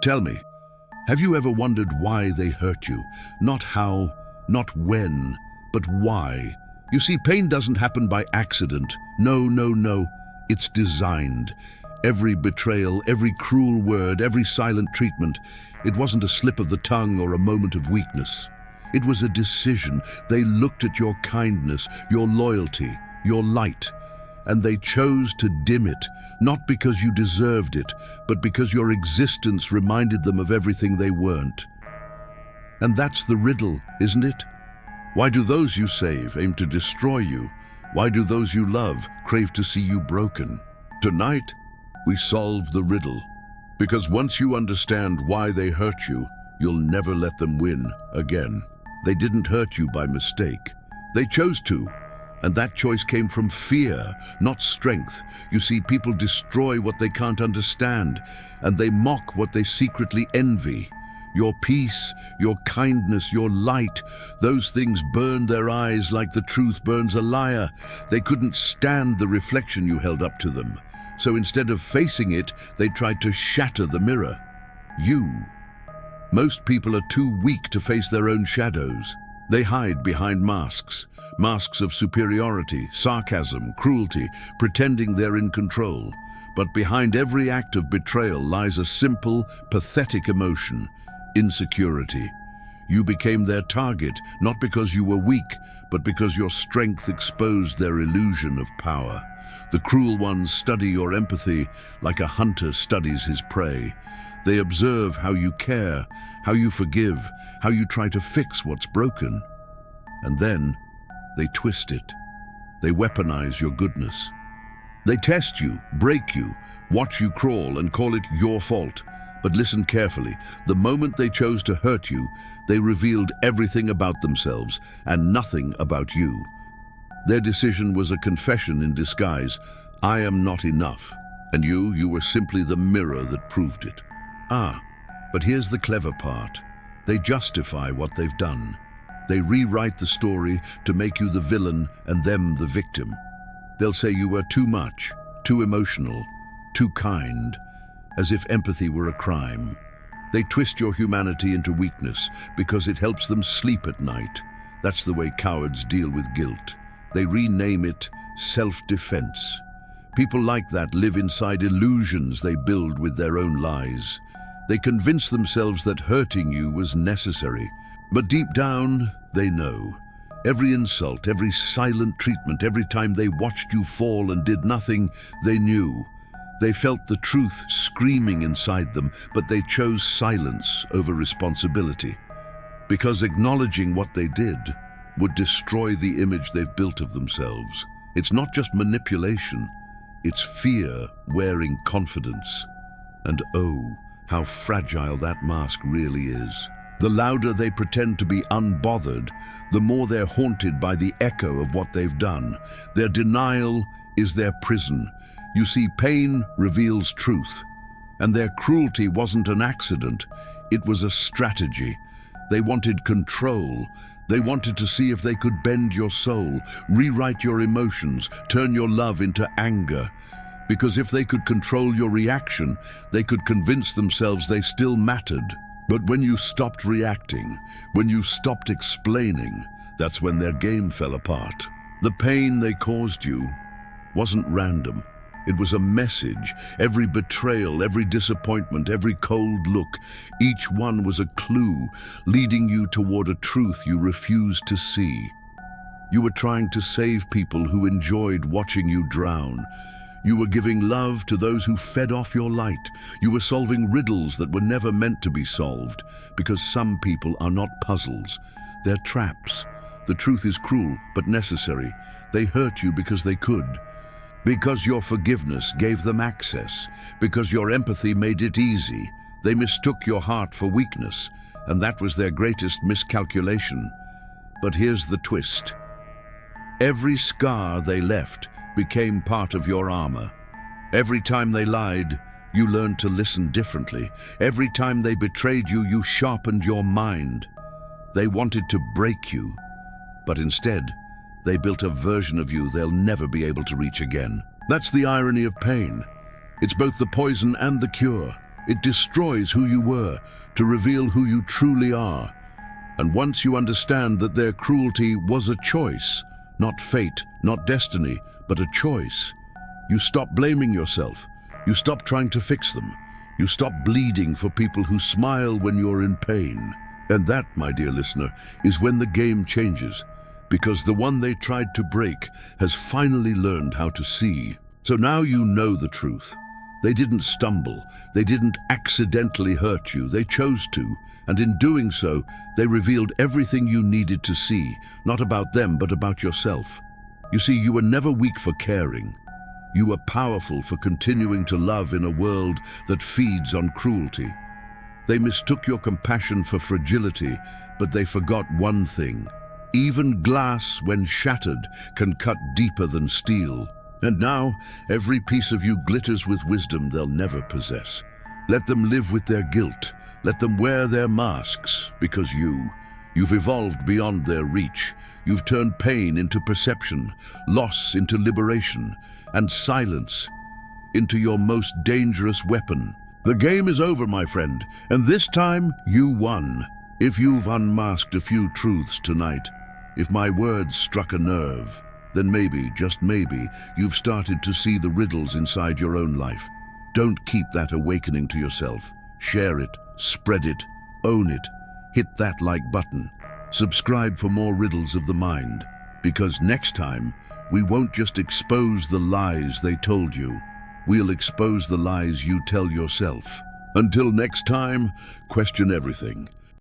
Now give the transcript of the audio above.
Tell me, have you ever wondered why they hurt you? Not how, not when, but why? You see, pain doesn't happen by accident. No. It's designed. Every betrayal, every cruel word, every silent treatment, it wasn't a slip of the tongue or a moment of weakness. It was a decision. They looked at your kindness, your loyalty, your light, and they chose to dim it, not because you deserved it, but because your existence reminded them of everything they weren't. And that's the riddle, isn't it? Why do those you save aim to destroy you? Why do those you love crave to see you broken? Tonight, we solve the riddle. Because once you understand why they hurt you, you'll never let them win again. They didn't hurt you by mistake. They chose to. And that choice came from fear, not strength. You see, people destroy what they can't understand, and they mock what they secretly envy. Your peace, your kindness, your light, those things burned their eyes like the truth burns a liar. They couldn't stand the reflection you held up to them. So instead of facing it, they tried to shatter the mirror. You. Most people are too weak to face their own shadows. They hide behind masks. Masks of superiority, sarcasm, cruelty, pretending they're in control. But behind every act of betrayal lies a simple, pathetic emotion: insecurity. You became their target, not because you were weak, but because your strength exposed their illusion of power. The cruel ones study your empathy like a hunter studies his prey. They observe how you care, how you forgive, how you try to fix what's broken. And then, they twist it. They weaponize your goodness. They test you, break you, watch you crawl and call it your fault. But listen carefully. The moment they chose to hurt you, they revealed everything about themselves and nothing about you. Their decision was a confession in disguise. I am not enough. And you were simply the mirror that proved it. But here's the clever part. They justify what they've done. They rewrite the story to make you the villain and them the victim. They'll say you were too much, too emotional, too kind, as if empathy were a crime. They twist your humanity into weakness because it helps them sleep at night. That's the way cowards deal with guilt. They rename it self-defense. People like that live inside illusions they build with their own lies. They convince themselves that hurting you was necessary. But deep down, they know. Every insult, every silent treatment, every time they watched you fall and did nothing, they knew. They felt the truth screaming inside them, but they chose silence over responsibility. Because acknowledging what they did would destroy the image they've built of themselves. It's not just manipulation, it's fear wearing confidence. And oh, how fragile that mask really is. The louder they pretend to be unbothered, the more they're haunted by the echo of what they've done. Their denial is their prison. You see, pain reveals truth, and their cruelty wasn't an accident, it was a strategy. They wanted control. They wanted to see if they could bend your soul, rewrite your emotions, turn your love into anger. Because if they could control your reaction, they could convince themselves they still mattered. But when you stopped reacting, when you stopped explaining, that's when their game fell apart. The pain they caused you wasn't random. It was a message. Every betrayal, every disappointment, every cold look, each one was a clue leading you toward a truth you refused to see. You were trying to save people who enjoyed watching you drown. You were giving love to those who fed off your light. You were solving riddles that were never meant to be solved, because some people are not puzzles. They're traps. The truth is cruel, but necessary. They hurt you because they could. Because your forgiveness gave them access. Because your empathy made it easy. They mistook your heart for weakness, and that was their greatest miscalculation. But here's the twist. Every scar they left became part of your armor. Every time they lied, you learned to listen differently. Every time they betrayed you, you sharpened your mind. They wanted to break you, but instead, they built a version of you they'll never be able to reach again. That's the irony of pain. It's both the poison and the cure. It destroys who you were to reveal who you truly are. And once you understand that their cruelty was a choice, not fate, not destiny, but a choice, you stop blaming yourself. You stop trying to fix them. You stop bleeding for people who smile when you're in pain. And that, my dear listener, is when the game changes, because the one they tried to break has finally learned how to see. So now you know the truth. They didn't stumble. They didn't accidentally hurt you. They chose to. And in doing so, they revealed everything you needed to see, not about them, but about yourself. You see, you were never weak for caring. You were powerful for continuing to love in a world that feeds on cruelty. They mistook your compassion for fragility, but they forgot one thing. Even glass, when shattered, can cut deeper than steel. And now, every piece of you glitters with wisdom they'll never possess. Let them live with their guilt. Let them wear their masks, because you've evolved beyond their reach. You've turned pain into perception, loss into liberation, and silence into your most dangerous weapon. The game is over, my friend, and this time you won. If you've unmasked a few truths tonight, if my words struck a nerve, then maybe, just maybe, you've started to see the riddles inside your own life. Don't keep that awakening to yourself. Share it, spread it, own it. Hit that like button. Subscribe for more riddles of the mind, because next time, we won't just expose the lies they told you. We'll expose the lies you tell yourself. Until next time, question everything.